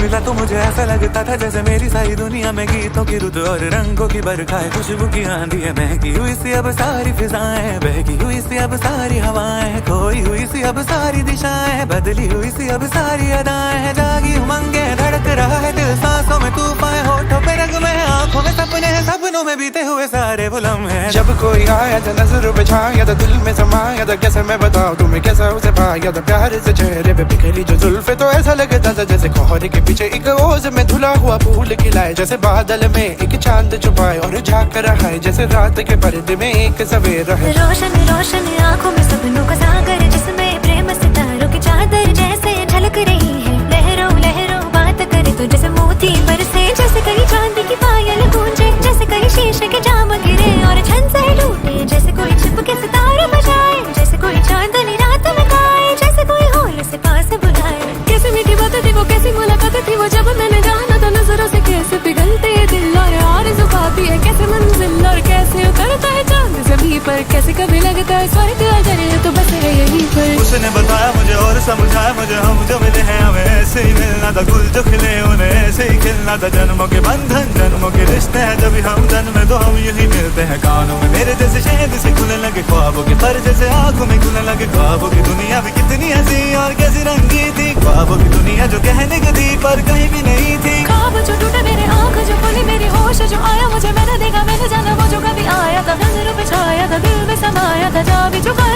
मिला तो मुझे ऐसा लगता था जैसे मेरी सारी दुनिया में गीतों की रुत और रंगों की बरखा है, खुशबू की आंधी है, महकी हुई सी अब सारी फिजाएं, बहकी हुई सी अब सारी हवाएं, खोई हुई सी अब सारी दिशाएं, बदली हुई सी अब सारी अदाएं, जागी उमंगे धड़क रहा है दिल, सांसों में तूफान, होठों पे नगमे हैं, आंखों में सपने हैं, सपनों में बीते हुए सारे वो लम्हे हैं। जब कोई आया था नजर पे छाया था, दिल में समाया था, कैसे मैं बताऊं तुम्हें कैसा उसे पाया था, प्यार से चेहरे पे बिखरी जो जुल्फे तो ऐसा लगता था जैसे कोहरे के पीछे एक ओस में धुला हुआ फूल खिलाए, जैसे बादल में एक चांद छुपाए और झांक रहा है, जैसे रात के पर्दे में एक सवेरा है। रोशन रोशन आंखों में सपनों का सागर, जिसमें प्रेम सितारों की चादर जैसे झलक रही है, लहरों लहरों बात करे तो जैसे मोती बरसे, जैसे कहीं चांदी की पायल गूंजे, जैसे कहीं शीशे के जाम गिरे और छन से टूटे, जैसे कोई छिप के सितारे बजाए, जैसे कोई चांदनी रात में गाए, जैसे कोई होल से पास बुलाए। कैसी मीठी बात थी वो, कैसी मुलाकात थी वो, जब मैंने जाना था नजरों से कैसे पिघलते हैं दिल और आरज़ू पाती है कैसे मंजिल, और कैसे उतरता है चांद ज़मीं पर, कैसे कभी लगता है स्वर्ग आ जाए तो बस है यहीं पर। उसने बताया मुझे और समझाया मुझे, हम जो मिले हैं हमें ऐसे ही मिलना था, गुल जो खिले उन्हें ऐसे ही खिलना था, जन्मों के बंधन जन्मों के रिश्ते हैं, जब हम जन्मे तो हम यही मिलते हैं। कानों में मेरे जैसे शहद से खुलने लगे ख्वाबों के पर, जैसे आंखों में खुलने लगे ख्वाबों की दुनिया भी कितनी हंसी और कैसी रंगी थी, ख्वाबों की दुनिया जो कहने की थी पर कहीं भी नहीं थी। ख्वाब जो टूटे मेरे आँख जो खुली मेरी होश जो आया, मुझे मैंने देखा मैंने जाना वो जो कभी आया था, नजरों पे छाया था दिल में समाया था, जा भी चुका